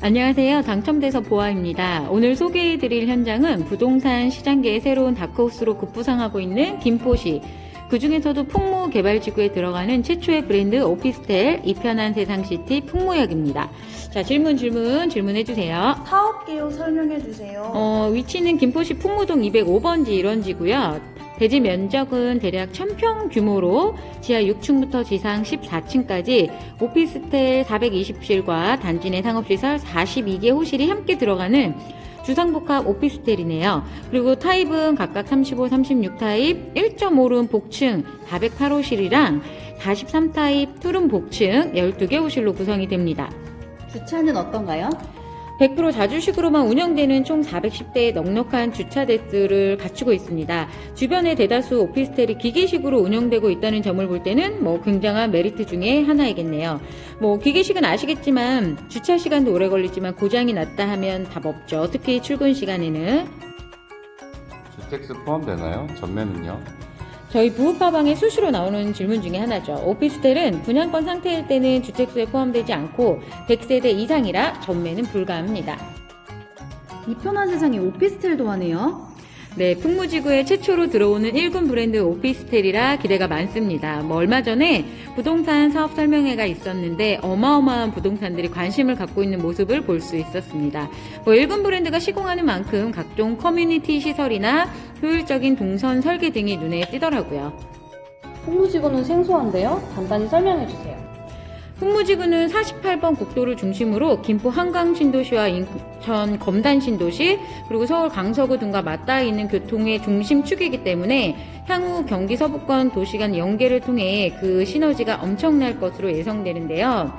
안녕하세요. 당첨돼서 보아입니다. 오늘 소개해드릴 현장은 부동산 시장계의 새로운 다크호스로 급부상하고 있는 김포시. 그 중에서도 풍무 개발지구에 들어가는 최초의 브랜드 오피스텔 이편한 세상시티 풍무역입니다. 자, 질문해주세요. 사업 개요 설명해주세요. 위치는 김포시 풍무동 205번지 1원지고요. 대지 면적은 대략 1000평 규모로 지하 6층부터 지상 14층까지 오피스텔 420실과 단지 내 상업시설 42개 호실이 함께 들어가는 주상복합 오피스텔이네요. 그리고 타입은 각각 35, 36 타입, 1.5룸 복층 408호실이랑 43 타입 투룸 복층 12개 호실로 구성이 됩니다. 주차는 어떤가요? 100% 자주식으로만 운영되는 총 410대의 넉넉한 주차 대수를 갖추고 있습니다. 주변에 대다수 오피스텔이 기계식으로 운영되고 있다는 점을 볼 때는 굉장한 메리트 중에 하나이겠네요. 기계식은 아시겠지만 주차 시간도 오래 걸리지만 고장이 났다 하면 답 없죠. 특히 출근 시간에는. 주택수 포함되나요? 전매는요? 저희 부업가방에 수시로 나오는 질문 중에 하나죠. 오피스텔은 분양권 상태일 때는 주택수에 포함되지 않고 100세대 이상이라 전매는 불가합니다. 이편한 세상에 오피스텔도 하네요. 네, 풍무지구에 최초로 들어오는 1군 브랜드 오피스텔이라 기대가 많습니다. 얼마 전에 부동산 사업 설명회가 있었는데 어마어마한 부동산들이 관심을 갖고 있는 모습을 볼 수 있었습니다. 1군 브랜드가 시공하는 만큼 각종 커뮤니티 시설이나 효율적인 동선 설계 등이 눈에 띄더라고요. 풍무지구는 생소한데요? 간단히 설명해주세요. 풍무지구는 48번 국도를 중심으로 김포 한강 신도시와 인천 검단 신도시 그리고 서울 강서구 등과 맞닿아 있는 교통의 중심축이기 때문에 향후 경기 서부권 도시 간 연계를 통해 그 시너지가 엄청날 것으로 예상되는데요.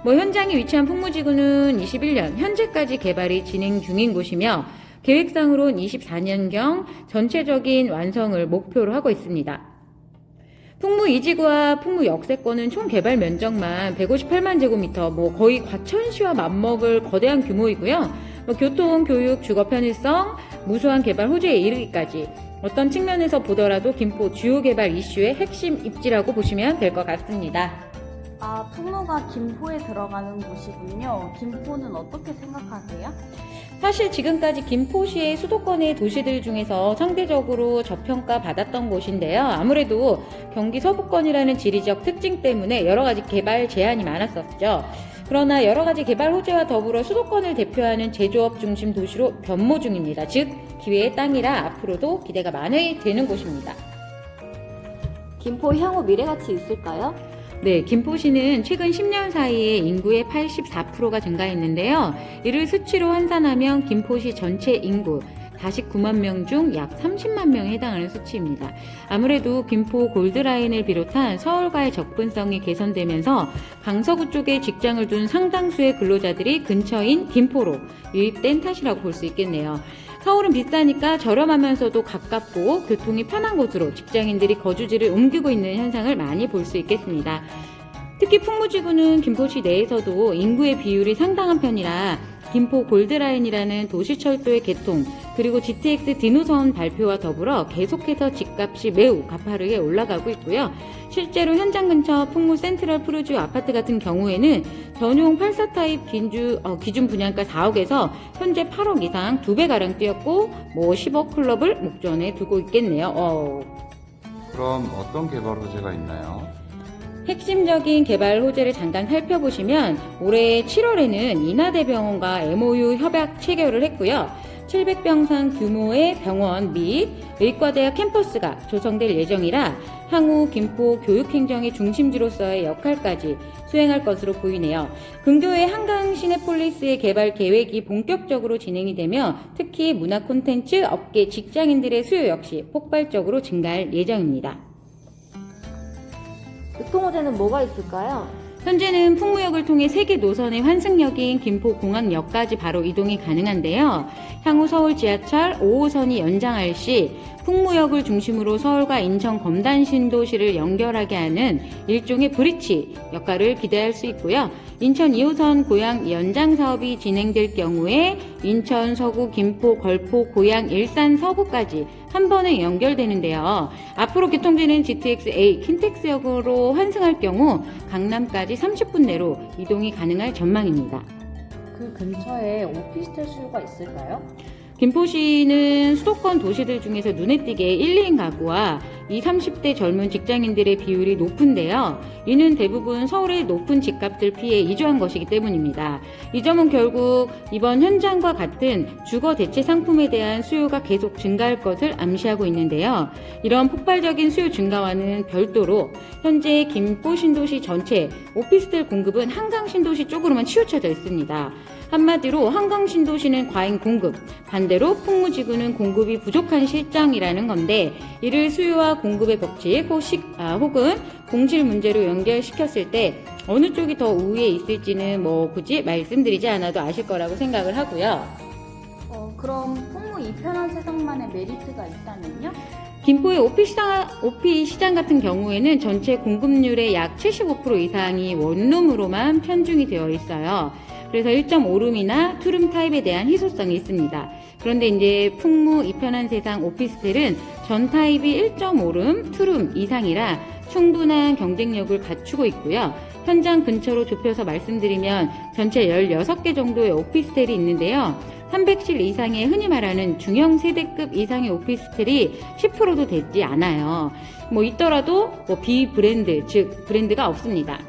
현장에 위치한 풍무지구는 21년 현재까지 개발이 진행 중인 곳이며 계획상으로는 24년경 전체적인 완성을 목표로 하고 있습니다. 풍무 2지구와 풍무 역세권은 총 개발 면적만 158만 제곱미터, 거의 과천시와 맞먹을 거대한 규모이고요. 교통, 교육, 주거 편의성, 무수한 개발 호재에 이르기까지 어떤 측면에서 보더라도 김포 주요 개발 이슈의 핵심 입지라고 보시면 될 것 같습니다. 풍무가 김포에 들어가는 곳이군요. 김포는 어떻게 생각하세요? 사실 지금까지 김포시의 수도권의 도시들 중에서 상대적으로 저평가 받았던 곳인데요. 아무래도 경기 서부권이라는 지리적 특징 때문에 여러 가지 개발 제한이 많았었죠. 그러나 여러 가지 개발 호재와 더불어 수도권을 대표하는 제조업 중심 도시로 변모 중입니다. 즉 기회의 땅이라 앞으로도 기대가 많이 되는 곳입니다. 김포 향후 미래가치 있을까요? 네, 김포시는 최근 10년 사이에 인구의 84%가 증가했는데요. 이를 수치로 환산하면 김포시 전체 인구 49만 명 중 약 30만 명에 해당하는 수치입니다. 아무래도 김포 골드라인을 비롯한 서울과의 접근성이 개선되면서 강서구 쪽에 직장을 둔 상당수의 근로자들이 근처인 김포로 유입된 탓이라고 볼 수 있겠네요. 서울은 비싸니까 저렴하면서도 가깝고 교통이 편한 곳으로 직장인들이 거주지를 옮기고 있는 현상을 많이 볼 수 있겠습니다. 특히 풍무지구는 김포시 내에서도 인구의 비율이 상당한 편이라 김포 골드라인이라는 도시철도의 개통 그리고 GTX 디노선 발표와 더불어 계속해서 집값이 매우 가파르게 올라가고 있고요. 실제로 현장 근처 풍무 센트럴 푸르지오 아파트 같은 경우에는 전용 84 타입 기준 분양가 4억에서 현재 8억 이상 2배가량 뛰었고 10억 클럽을 목전에 두고 있겠네요. 그럼 어떤 개발 호재가 있나요? 핵심적인 개발 호재를 잠깐 살펴보시면 올해 7월에는 인하대병원과 MOU 협약 체결을 했고요. 700병상 규모의 병원 및 의과대학 캠퍼스가 조성될 예정이라 향후 김포 교육행정의 중심지로서의 역할까지 수행할 것으로 보이네요. 근교의 한강 시내폴리스의 개발 계획이 본격적으로 진행이 되며 특히 문화 콘텐츠 업계 직장인들의 수요 역시 폭발적으로 증가할 예정입니다. 교통호재는 뭐가 있을까요? 현재는 풍무역을 통해 세계 노선의 환승역인 김포공항역까지 바로 이동이 가능한데요. 향후 서울 지하철 5호선이 연장할 시 풍무역을 중심으로 서울과 인천 검단 신도시를 연결하게 하는 일종의 브릿지 역할을 기대할 수 있고요. 인천 2호선 고양 연장 사업이 진행될 경우에 인천 서구, 김포, 걸포, 고양, 일산 서구까지 한 번에 연결되는데요. 앞으로 개통되는 GTX-A 킨텍스역으로 환승할 경우 강남까지 30분 내로 이동이 가능할 전망입니다. 그 근처에 오피스텔 수요가 있을까요? 김포시는 수도권 도시들 중에서 눈에 띄게 1, 2인 가구와 20, 30대 젊은 직장인들의 비율이 높은데요. 이는 대부분 서울의 높은 집값을 피해 이주한 것이기 때문입니다. 이 점은 결국 이번 현장과 같은 주거 대체 상품에 대한 수요가 계속 증가할 것을 암시하고 있는데요. 이런 폭발적인 수요 증가와는 별도로 현재 김포 신도시 전체 오피스텔 공급은 한강 신도시 쪽으로만 치우쳐져 있습니다. 한마디로 한강 신도시는 과잉 공급, 반대로 풍무지구는 공급이 부족한 실정이라는 건데, 이를 수요와 공급의 법칙 혹은 공실 문제로 연결시켰을 때 어느 쪽이 더 우위에 있을지는 굳이 말씀드리지 않아도 아실 거라고 생각을 하고요. 그럼 풍무 이편한 세상만의 메리트가 있다면요? 김포의 오피 시장 같은 경우에는 전체 공급률의 약 75% 이상이 원룸으로만 편중이 되어 있어요. 그래서 1.5룸이나 투룸 타입에 대한 희소성이 있습니다. 그런데 이제 풍무 이편한 세상 오피스텔은 전 타입이 1.5룸, 투룸 이상이라 충분한 경쟁력을 갖추고 있고요. 현장 근처로 좁혀서 말씀드리면 전체 16개 정도의 오피스텔이 있는데요. 300실 이상의 흔히 말하는 중형 세대급 이상의 오피스텔이 10%도 되지 않아요. 있더라도 비브랜드, 즉 브랜드가 없습니다.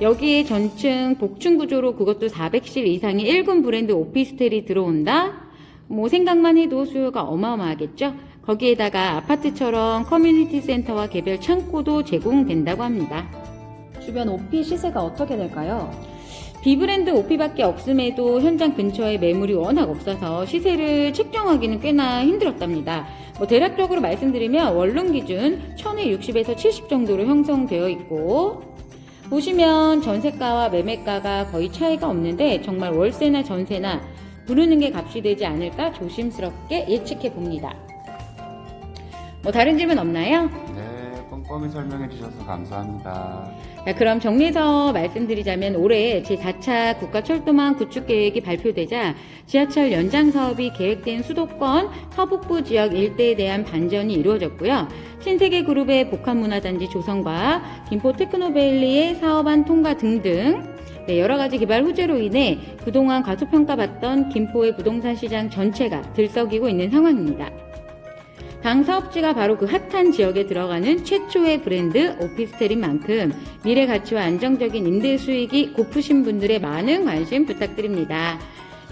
여기에 전층 복층 구조로 그것도 400실 이상의 1군 브랜드 오피스텔이 들어온다? 생각만 해도 수요가 어마어마하겠죠? 거기에다가 아파트처럼 커뮤니티 센터와 개별 창고도 제공된다고 합니다. 주변 오피 시세가 어떻게 될까요? 비브랜드 오피밖에 없음에도 현장 근처에 매물이 워낙 없어서 시세를 책정하기는 꽤나 힘들었답니다. 대략적으로 말씀드리면 원룸 기준 1000에 60에서 70 정도로 형성되어 있고, 보시면 전세가와 매매가가 거의 차이가 없는데 정말 월세나 전세나 부르는 게 값이 되지 않을까 조심스럽게 예측해 봅니다. 다른 질문 없나요? 네, 꼼꼼히 설명해 주셔서 감사합니다. 자, 그럼 정리해서 말씀드리자면 올해 제4차 국가철도망 구축 계획이 발표되자 지하철 연장 사업이 계획된 수도권 서북부 지역 일대에 대한 반전이 이루어졌고요. 신세계 그룹의 복합문화단지 조성과 김포 테크노밸리의 사업안 통과 등등 여러 가지 개발 호재로 인해 그동안 과소평가받던 김포의 부동산 시장 전체가 들썩이고 있는 상황입니다. 당 사업지가 바로 그 핫한 지역에 들어가는 최초의 브랜드 오피스텔인 만큼 미래 가치와 안정적인 임대 수익이 고프신 분들의 많은 관심 부탁드립니다.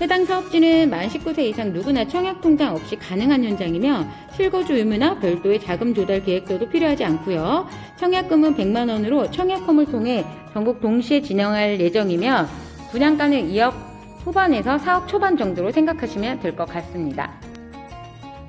해당 사업지는 만 19세 이상 누구나 청약 통장 없이 가능한 현장이며 실거주 의무나 별도의 자금 조달 계획서도 필요하지 않고요. 청약금은 100만 원으로 청약홈을 통해 전국 동시에 진행할 예정이며 분양가는 2억 후반에서 4억 초반 정도로 생각하시면 될 것 같습니다.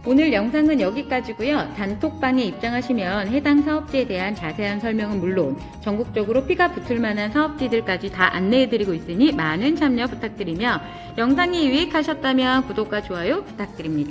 오늘 영상은 여기까지고요. 단톡방에 입장하시면 해당 사업지에 대한 자세한 설명은 물론 전국적으로 피가 붙을 만한 사업지들까지 다 안내해드리고 있으니 많은 참여 부탁드리며 영상이 유익하셨다면 구독과 좋아요 부탁드립니다.